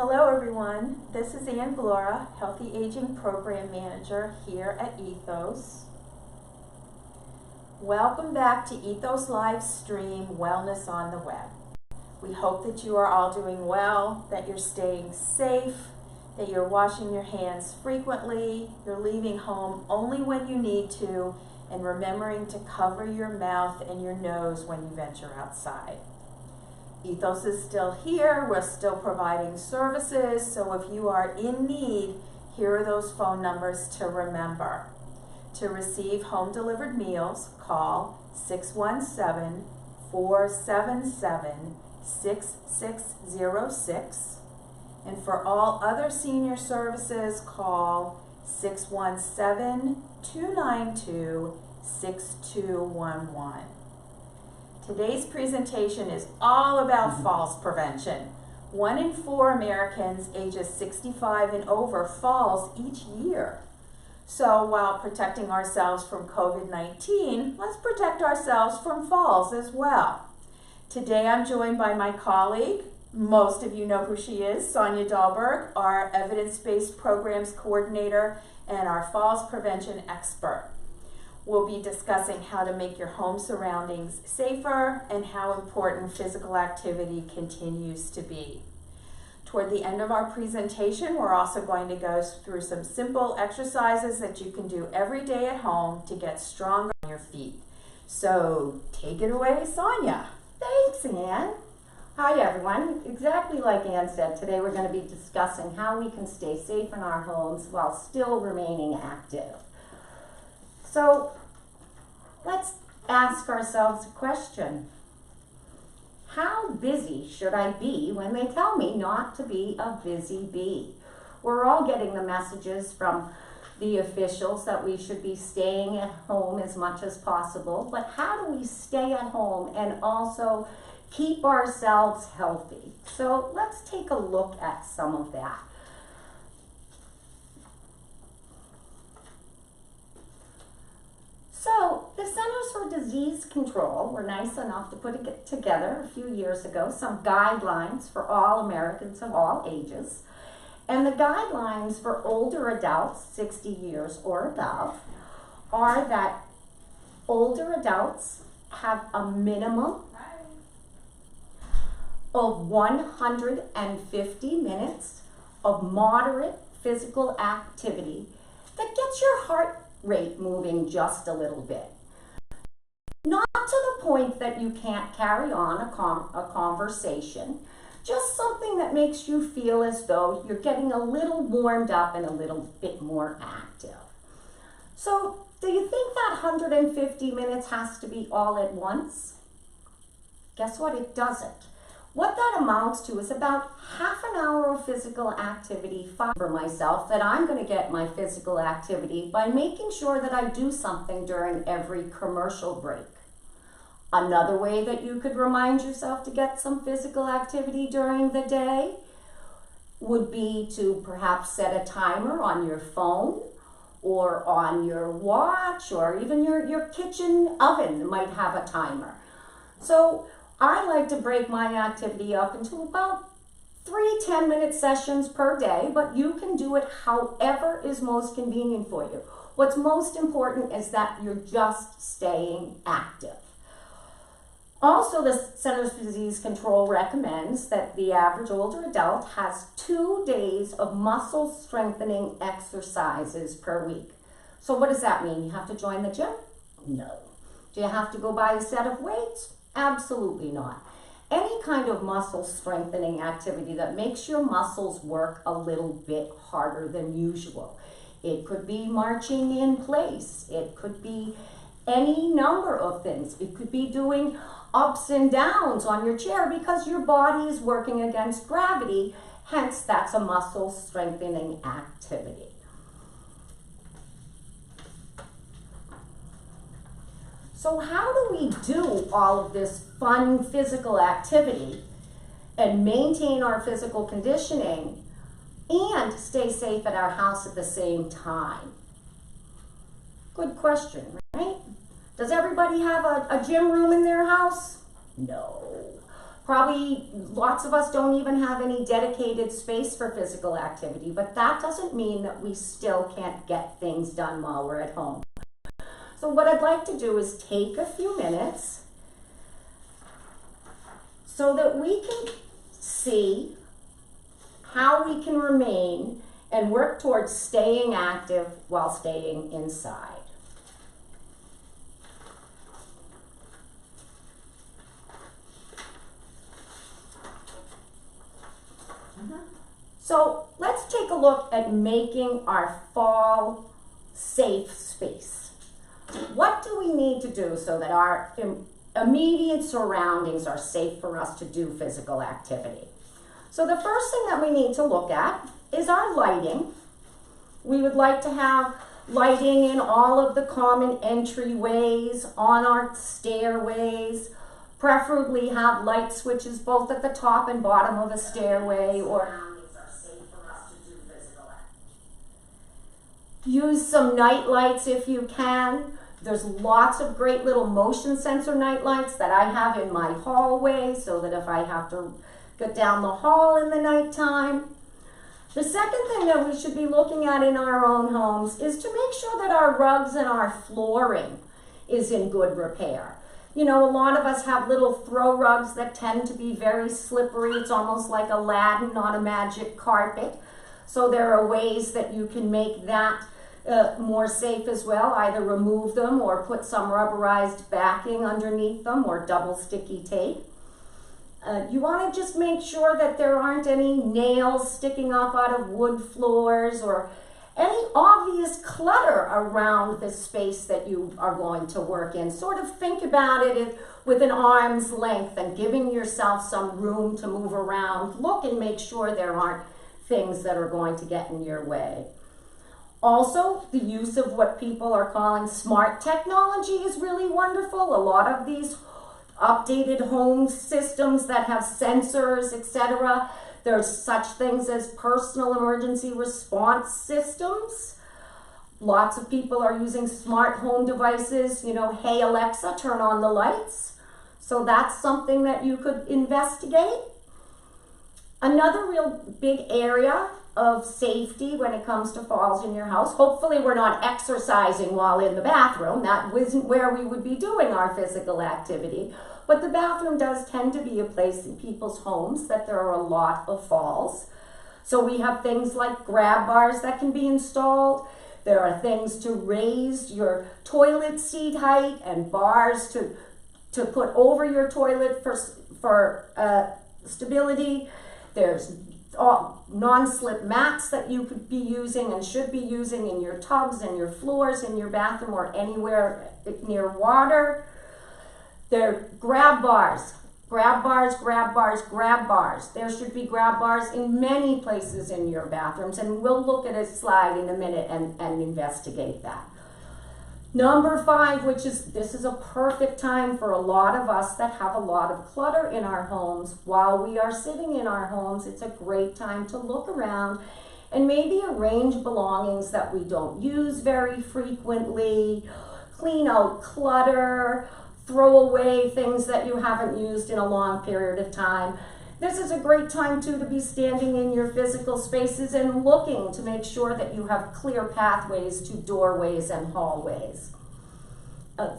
Hello everyone, this is Glora, Healthy Aging Program Manager here at Ethos. Welcome back to Ethos live stream Wellness on the Web. We hope that you are all doing well, that you're staying safe, that you're washing your hands frequently, you're leaving home only when you need to, and remembering to cover your mouth and your nose when you venture outside. Ethos is still here, we're still providing services, so if you are in need, here are those phone numbers to remember. To receive home delivered meals, call 617-477-6606. And for all other senior services, call 617-292-6211. Today's presentation is all about falls prevention. 1 in 4 Americans ages 65 and over falls each year. So while protecting ourselves from COVID-19, let's protect ourselves from falls as well. Today I'm joined by my colleague, most of you know who she is, Sonja Dahlberg, our evidence-based programs coordinator and our falls prevention expert. We'll be discussing how to make your home surroundings safer and how important physical activity continues to be. Toward the end of our presentation, we're also going to go through some simple exercises that you can do every day at home to get stronger on your feet. So take it away, Sonja. Thanks, Ann. Hi, everyone. Exactly like Ann said, today we're going to be discussing how we can stay safe in our homes while still remaining active. So let's ask ourselves a question. How busy should I be when they tell me not to be a busy bee? We're all getting the messages from the officials that we should be staying at home as much as possible, but how do we stay at home and also keep ourselves healthy? So let's take a look at some of that. So the Centers for Disease Control were nice enough to put it together a few years ago, some guidelines for all Americans of all ages. And the guidelines for older adults, 60 years or above, are that older adults have a minimum of 150 minutes of moderate physical activity that gets your heart rate moving just a little bit. Not to the point that you can't carry on a conversation, just something that makes you feel as though you're getting a little warmed up and a little bit more active. So, do you think that 150 minutes has to be all at once? Guess what? It doesn't. What that amounts to is about half an hour of physical activity for myself, that I'm going to get my physical activity by making sure that I do something during every commercial break. Another way that you could remind yourself to get some physical activity during the day would be to perhaps set a timer on your phone or on your watch, or even your kitchen oven might have a timer. So I like to break my activity up into about 3 10-minute sessions per day, but you can do it however is most convenient for you. What's most important is that you're just staying active. Also, the Centers for Disease Control recommends that the average older adult has 2 days of muscle strengthening exercises per week. So what does that mean? You have to join the gym? No. Do you have to go buy a set of weights? Absolutely not. Any kind of muscle strengthening activity that makes your muscles work a little bit harder than usual. It could be marching in place. It could be any number of things. It could be doing ups and downs on your chair because your body is working against gravity. Hence, that's a muscle strengthening activity. So how do we do all of this fun physical activity and maintain our physical conditioning and stay safe at our house at the same time? Good question, right? Does everybody have a gym room in their house? No. Probably lots of us don't even have any dedicated space for physical activity, but that doesn't mean that we still can't get things done while we're at home. So what I'd like to do is take a few minutes so that we can see how we can remain and work towards staying active while staying inside. So let's take a look at making our fall safe space. What do we need to do so that our immediate surroundings are safe for us to do physical activity? So the first thing that we need to look at is our lighting. We would like to have lighting in all of the common entryways, on our stairways, preferably have light switches both at the top and bottom of a stairway, or use some night lights if you can. There's lots of great little motion sensor night lights that I have in my hallway so that if I have to get down the hall in the nighttime. The second thing that we should be looking at in our own homes is to make sure that our rugs and our flooring is in good repair. You know, a lot of us have little throw rugs that tend to be very slippery. It's almost like Aladdin on a magic carpet. So there are ways that you can make that more safe as well. Either remove them or put some rubberized backing underneath them or double sticky tape. You want to just make sure that there aren't any nails sticking up out of wood floors or any obvious clutter around the space that you are going to work in. Sort of think about it with an arm's length and giving yourself some room to move around. Look and make sure there aren't things that are going to get in your way. Also, the use of what people are calling smart technology is really wonderful. A lot of these updated home systems that have sensors, etc. There's such things as personal emergency response systems. Lots of people are using smart home devices. You know, hey Alexa, turn on the lights. So that's something that you could investigate. Another real big area of safety when it comes to falls in your house. Hopefully we're not exercising while in the bathroom. That isn't where we would be doing our physical activity. But the bathroom does tend to be a place in people's homes that there are a lot of falls. So we have things like grab bars that can be installed. There are things to raise your toilet seat height and bars to put over your toilet for stability. There's non-slip mats that you could be using and should be using in your tubs and your floors in your bathroom or anywhere near water. There are grab bars. Grab bars, grab bars, grab bars. There should be grab bars in many places in your bathrooms, and we'll look at a slide in a minute and investigate that. Number 5, this is a perfect time for a lot of us that have a lot of clutter in our homes. While we are sitting in our homes, it's a great time to look around and maybe arrange belongings that we don't use very frequently, clean out clutter, throw away things that you haven't used in a long period of time. This is a great time too to be standing in your physical spaces and looking to make sure that you have clear pathways to doorways and hallways.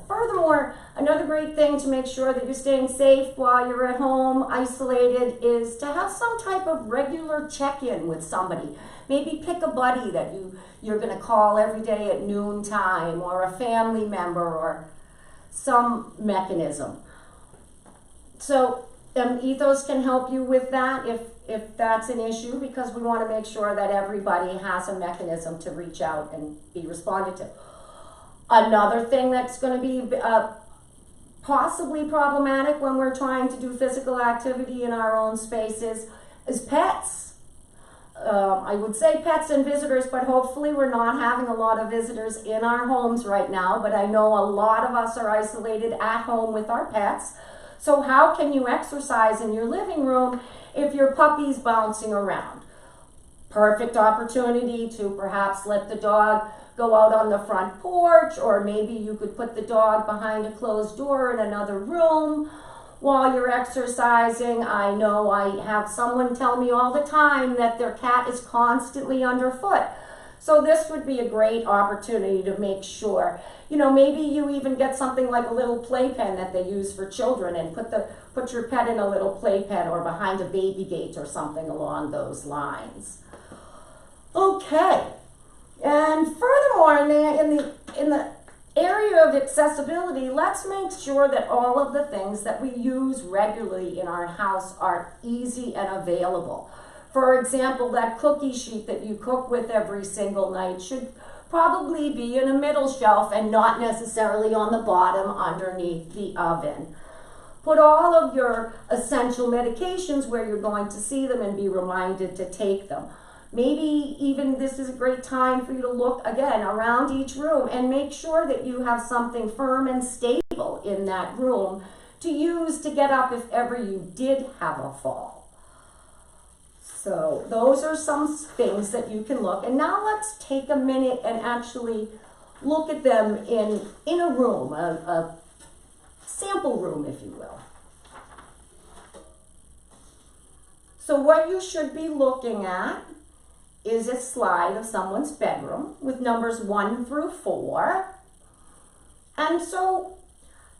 Furthermore, another great thing to make sure that you're staying safe while you're at home, isolated, is to have some type of regular check-in with somebody. Maybe pick a buddy that you're going to call every day at noontime, or a family member, or some mechanism. So Ethos can help you with that if that's an issue, because we want to make sure that everybody has a mechanism to reach out and be responded to. Another thing that's going to be possibly problematic when we're trying to do physical activity in our own spaces is pets. I would say pets and visitors, but hopefully we're not having a lot of visitors in our homes right now. But I know a lot of us are isolated at home with our pets. So how can you exercise in your living room if your puppy's bouncing around? Perfect opportunity to perhaps let the dog go out on the front porch, or maybe you could put the dog behind a closed door in another room, while you're exercising. I know I have someone tell me all the time that their cat is constantly underfoot. So this would be a great opportunity to make sure, you know, maybe you even get something like a little playpen that they use for children and put your pet in a little playpen or behind a baby gate or something along those lines. Okay, and furthermore, in the area of accessibility, let's make sure that all of the things that we use regularly in our house are easy and available. For example, that cookie sheet that you cook with every single night should probably be in a middle shelf and not necessarily on the bottom underneath the oven. Put all of your essential medications where you're going to see them and be reminded to take them. Maybe even this is a great time for you to look again around each room and make sure that you have something firm and stable in that room to use to get up if ever you did have a fall. So those are some things that you can look. And now let's take a minute and actually look at them in a room, a sample room, if you will. So what you should be looking at is a slide of someone's bedroom with numbers 1 through 4. And so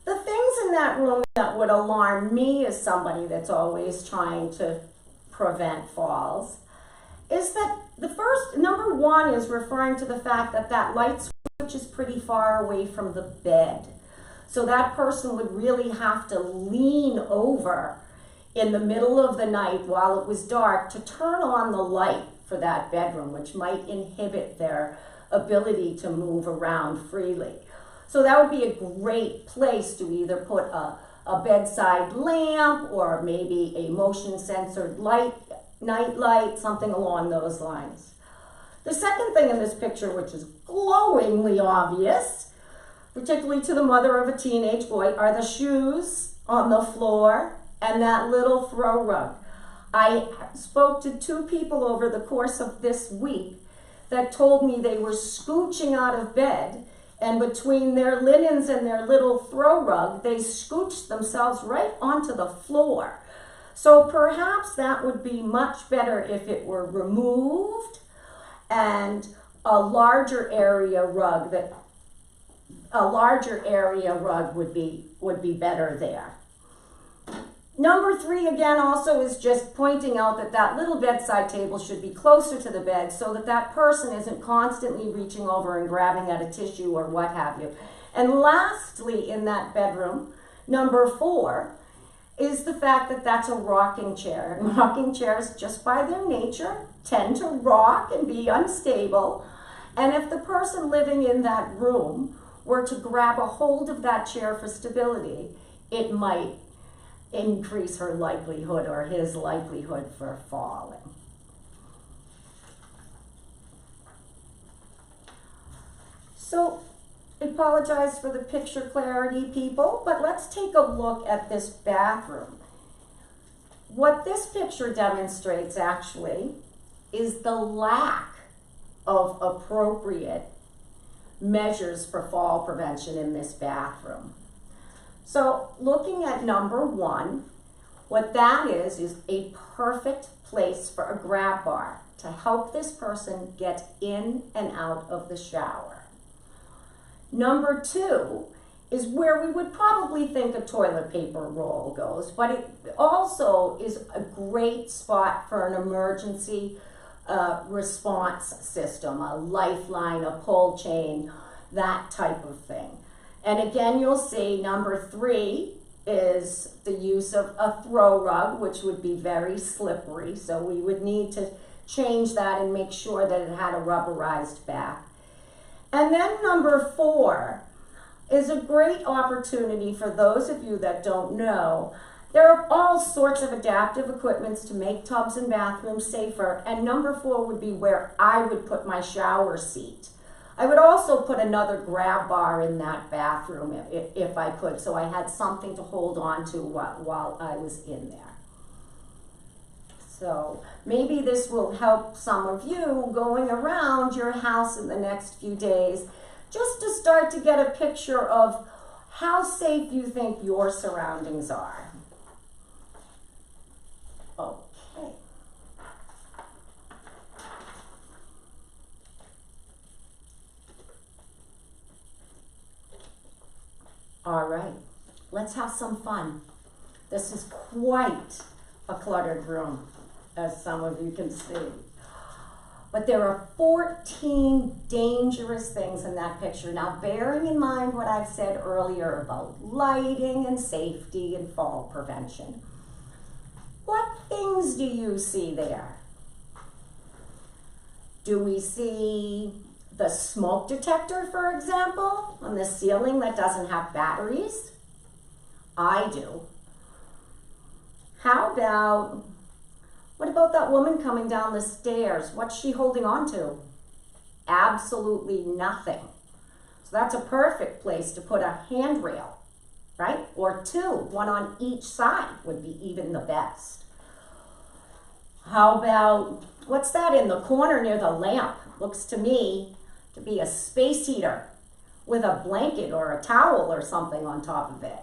the things in that room that would alarm me as somebody that's always trying to prevent falls is that the first, number 1 is referring to the fact that that light switch is pretty far away from the bed. So that person would really have to lean over in the middle of the night while it was dark to turn on the light for that bedroom, which might inhibit their ability to move around freely. So that would be a great place to either put a bedside lamp or maybe a motion censored light, night light, something along those lines. The second thing in this picture, which is glowingly obvious, particularly to the mother of a teenage boy, are the shoes on the floor and that little throw rug. I spoke to 2 people over the course of this week that told me they were scooching out of bed, and between their linens and their little throw rug, they scooched themselves right onto the floor. So perhaps that would be much better if it were removed and a larger area rug would be better there. Number 3, again, also is just pointing out that that little bedside table should be closer to the bed so that that person isn't constantly reaching over and grabbing at a tissue or what have you. And lastly, in that bedroom, number 4, is the fact that that's a rocking chair. And rocking chairs, just by their nature, tend to rock and be unstable. And if the person living in that room were to grab a hold of that chair for stability, it might increase her likelihood or his likelihood for falling. So I apologize for the picture clarity, people, but let's take a look at this bathroom. What this picture demonstrates actually is the lack of appropriate measures for fall prevention in this bathroom. So looking at number 1, what that is a perfect place for a grab bar to help this person get in and out of the shower. Number 2 is where we would probably think a toilet paper roll goes, but it also is a great spot for an emergency response system, a lifeline, a pull chain, that type of thing. And again, you'll see number 3 is the use of a throw rug, which would be very slippery. So we would need to change that and make sure that it had a rubberized back. And then number 4 is a great opportunity for those of you that don't know. There are all sorts of adaptive equipments to make tubs and bathrooms safer. And number 4 would be where I would put my shower seat. I would also put another grab bar in that bathroom if I could, so I had something to hold on to while I was in there. So maybe this will help some of you going around your house in the next few days, just to start to get a picture of how safe you think your surroundings are. All right, let's have some fun. This is quite a cluttered room, as some of you can see. But there are 14 dangerous things in that picture. Now, bearing in mind what I've said earlier about lighting and safety and fall prevention, what things do you see there? Do we see the smoke detector, for example, on the ceiling that doesn't have batteries? I do. What about that woman coming down the stairs? What's she holding on to? Absolutely nothing. So that's a perfect place to put a handrail, right? Or two, one on each side would be even the best. How about, what's that in the corner near the lamp? Looks to me to be a space heater with a blanket or a towel or something on top of it.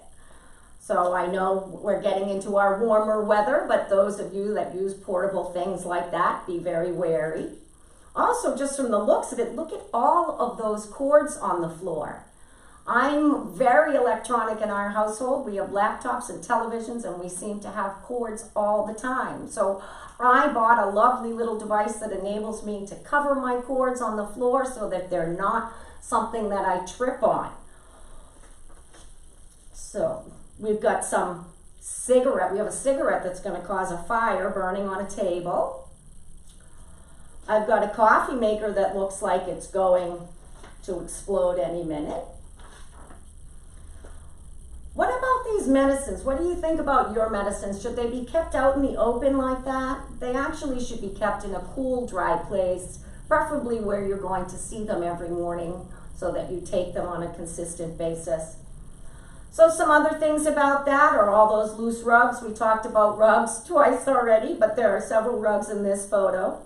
So I know we're getting into our warmer weather, but those of you that use portable things like that, be very wary. Also, just from the looks of it, look at all of those cords on the floor. I'm very electronic in our household. We have laptops and televisions, and we seem to have cords all the time. So I bought a lovely little device that enables me to cover my cords on the floor so that they're not something that I trip on. So we've got some cigarette. We have a cigarette that's going to cause a fire burning on a table. I've got a coffee maker that looks like it's going to explode any minute. What about these medicines? What do you think about your medicines? Should they be kept out in the open like that? They actually should be kept in a cool, dry place, preferably where you're going to see them every morning so that you take them on a consistent basis. So some other things about that are all those loose rugs. We talked about rugs twice already, but there are several rugs in this photo.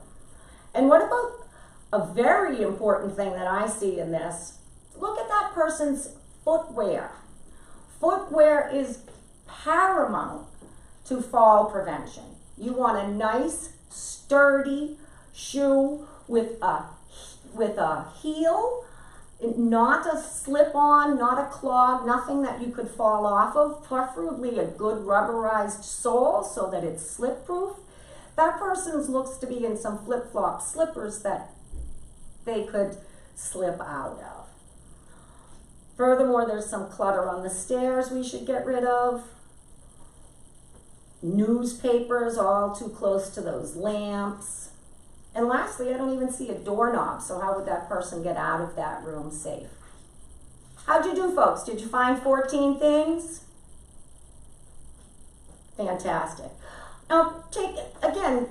And what about a very important thing that I see in this? Look at that person's footwear. Footwear is paramount to fall prevention. You want a nice, sturdy shoe with a heel, not a slip-on, not a clog, nothing that you could fall off of, preferably a good rubberized sole so that it's slip-proof. That person looks to be in some flip-flop slippers that they could slip out of. Furthermore, there's some clutter on the stairs we should get rid of. Newspapers all too close to those lamps. And lastly, I don't even see a doorknob, so how would that person get out of that room safe? How'd you do, folks? Did you find 14 things? Fantastic. Now,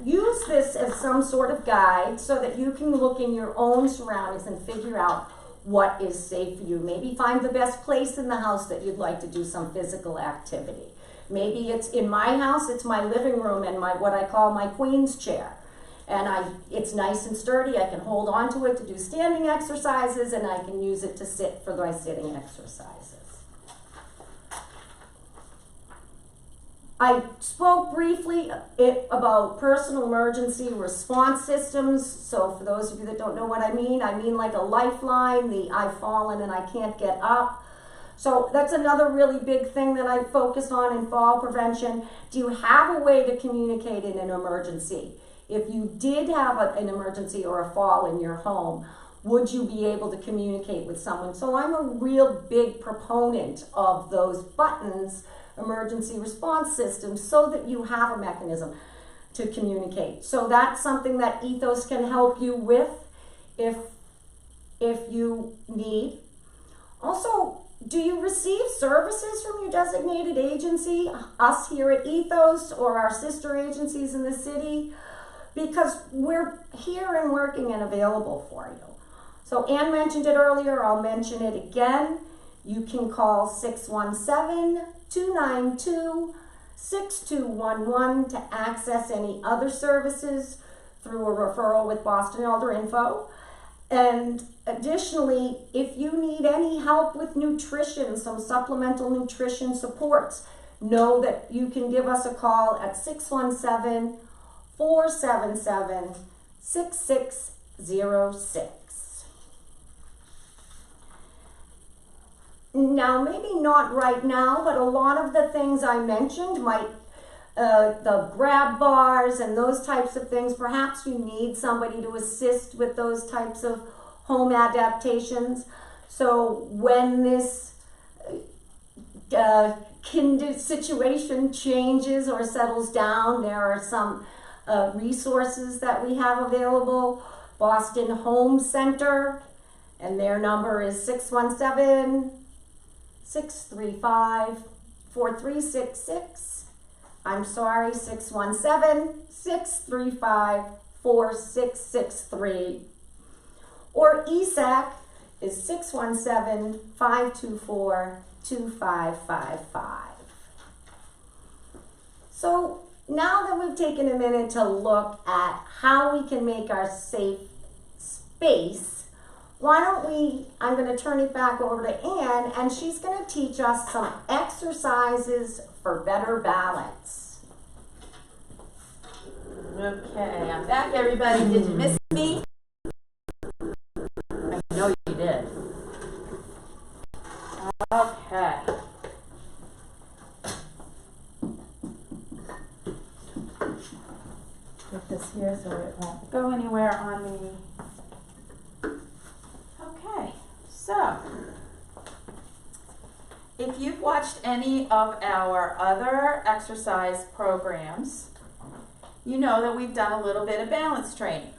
use this as some sort of guide so that you can look in your own surroundings and figure out what is safe for you. Maybe find the best place in the house that you'd like to do some physical activity. Maybe it's in my house, it's my living room and what I call my queen's chair. And it's nice and sturdy. I can hold on to it to do standing exercises, and I can use it to sit for my sitting exercises. I spoke briefly about personal emergency response systems. So for those of you that don't know what I mean like a lifeline, the I've fallen and I can't get up. So that's another really big thing that I focus on in fall prevention. Do you have a way to communicate in an emergency? If you did have an emergency or a fall in your home, would you be able to communicate with someone? So I'm a real big proponent of those buttons, emergency response systems, so that you have a mechanism to communicate. So that's something that Ethos can help you with if you need. Also, do you receive services from your designated agency, us here at Ethos or our sister agencies in the city? Because we're here and working and available for you. So Ann mentioned it earlier, I'll mention it again. You can call 617-292-6211 to access any other services through a referral with Boston Elder Info. And additionally, if you need any help with nutrition, some supplemental nutrition supports, know that you can give us a call at 617-477-6606. Now, maybe not right now, but a lot of the things I mentioned might, the grab bars and those types of things, perhaps you need somebody to assist with those types of home adaptations. So when this situation changes or settles down, there are some resources that we have available. Boston Home Center, and their number is 617-635-4366. I'm sorry, 617-635-4663. Or ESAC is 617-524-2555. So now that we've taken a minute to look at how we can make our safe space, why don't I'm going to turn it back over to Anne, and she's going to teach us some exercises for better balance. Okay, I'm back, everybody. Did you miss me? I know you did. Okay. Put this here so it won't go anywhere on me. Okay, so if you've watched any of our other exercise programs, you know that we've done a little bit of balance training.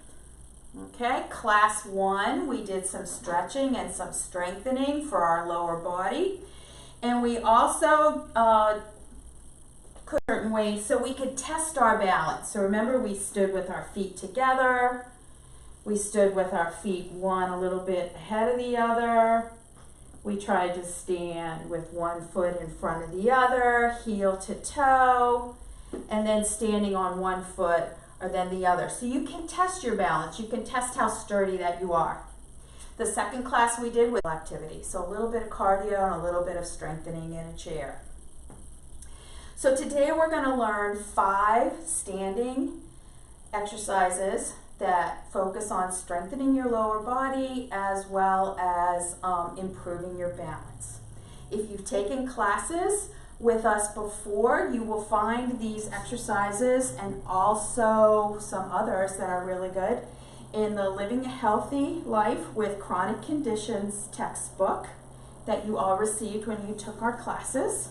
Okay, class 1, we did some stretching and some strengthening for our lower body. And we also certain ways so we could test our balance. So remember, we stood with our feet together. We stood with our feet one a little bit ahead of the other. We tried to stand with one foot in front of the other, heel to toe, and then standing on one foot or then the other. So you can test your balance. You can test how sturdy that you are. The second class we did was activity. So a little bit of cardio and a little bit of strengthening in a chair. So today we're going to learn 5 standing exercises that focus on strengthening your lower body as well as improving your balance. If you've taken classes with us before, you will find these exercises and also some others that are really good in the Living a Healthy Life with Chronic Conditions textbook that you all received when you took our classes.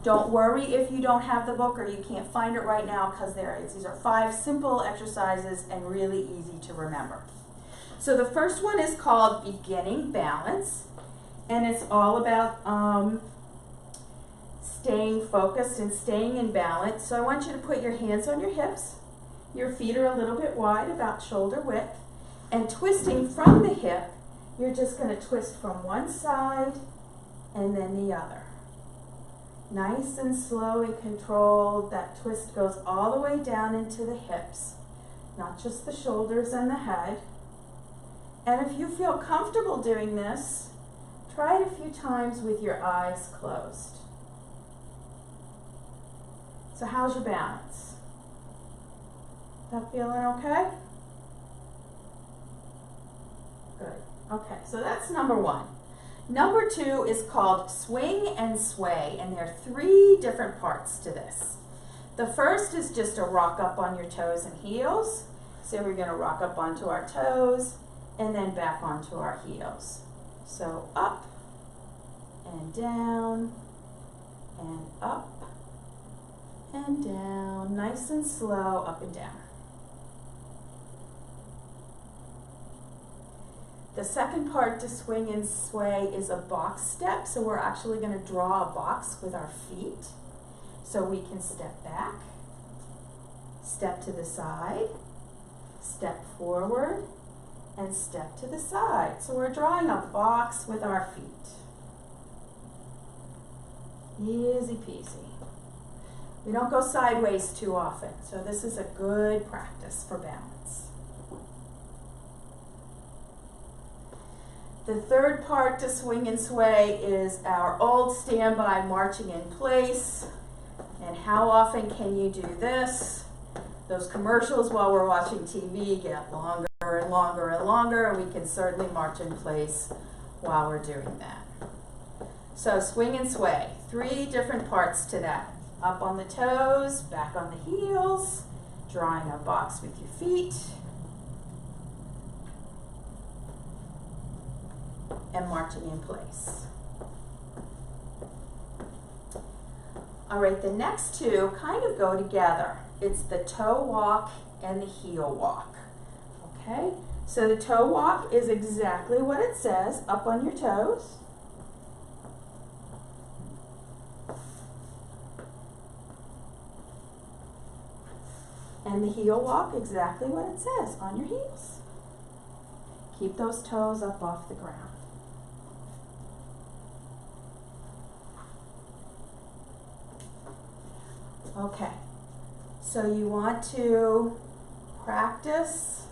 Don't worry if you don't have the book or you can't find it right now, because these are 5 simple exercises and really easy to remember. So the first one is called Beginning Balance, and it's all about staying focused and staying in balance. So I want you to put your hands on your hips. Your feet are a little bit wide, about shoulder width, and twisting from the hip, you're just going to twist from one side and then the other. Nice and slow and controlled. That twist goes all the way down into the hips, not just the shoulders and the head. And if you feel comfortable doing this, try it a few times with your eyes closed. So how's your balance? That feeling okay? Good. Okay, so that's number 1. Number 2 is called Swing and Sway, and there are 3 different parts to this. The first is just a rock up on your toes and heels. So we're going to rock up onto our toes and then back onto our heels. So up and down and up and down, nice and slow, up and down. The second part to swing and sway is a box step. So we're actually going to draw a box with our feet. So we can step back, step to the side, step forward, and step to the side. So we're drawing a box with our feet. Easy peasy. We don't go sideways too often. So this is a good practice for balance. The third part to swing and sway is our old standby marching in place. And how often can you do this? Those commercials while we're watching TV get longer and longer and longer, and we can certainly march in place while we're doing that. So swing and sway, 3 different parts to that. Up on the toes, back on the heels, drawing a box with your feet, and marching in place. All right, the next 2 kind of go together. It's the toe walk and the heel walk, okay? So the toe walk is exactly what it says, up on your toes. And the heel walk, exactly what it says, on your heels. Keep those toes up off the ground. Okay, so you want to practice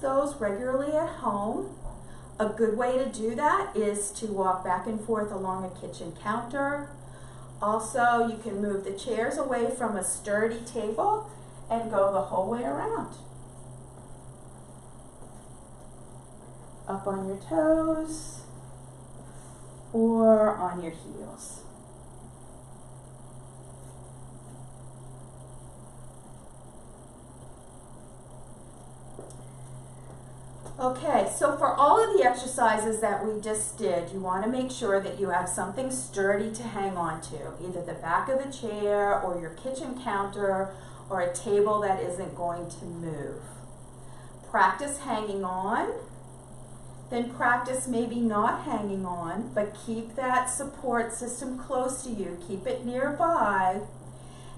those regularly at home. A good way to do that is to walk back and forth along a kitchen counter. Also, you can move the chairs away from a sturdy table and go the whole way around. Up on your toes or on your heels. Okay, so for all of the exercises that we just did, you want to make sure that you have something sturdy to hang on to, either the back of the chair or your kitchen counter or a table that isn't going to move. Practice hanging on, then practice maybe not hanging on, but keep that support system close to you, keep it nearby,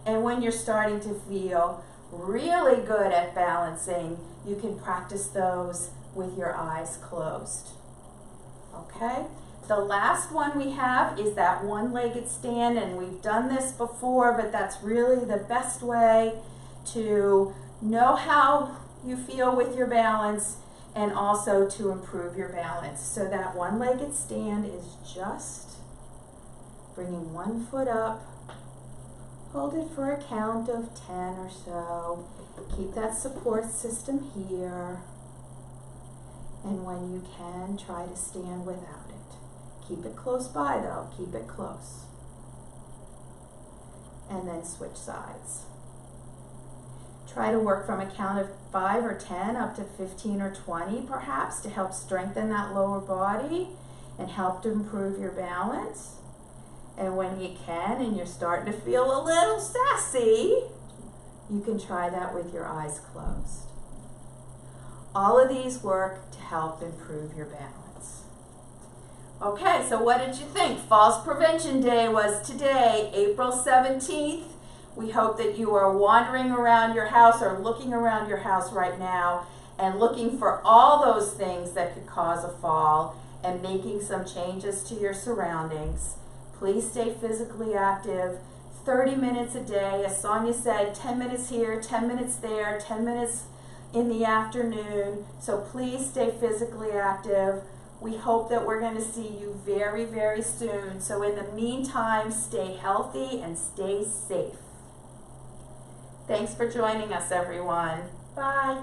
and when you're starting to feel really good at balancing, you can practice those with your eyes closed. Okay? The last one we have is that one-legged stand, and we've done this before, but that's really the best way to know how you feel with your balance and also to improve your balance. So that one-legged stand is just bringing one foot up, hold it for a count of 10 or so, keep that support system here, and when you can, try to stand without it. Keep it close by though, keep it close. And then switch sides. Try to work from a count of 5 or 10 up to 15 or 20 perhaps to help strengthen that lower body and help to improve your balance. And when you can and you're starting to feel a little sassy, you can try that with your eyes closed. All of these work to help improve your balance. Okay, so what did you think? Falls Prevention Day was today, April 17th. We hope that you are wandering around your house or looking around your house right now and looking for all those things that could cause a fall and making some changes to your surroundings. Please stay physically active, 30 minutes a day. As Sonja said, 10 minutes here, 10 minutes there, 10 minutes in the afternoon. So please stay physically active. We hope that we're going to see you very, very soon. So in the meantime, stay healthy and stay safe. Thanks for joining us, everyone. Bye.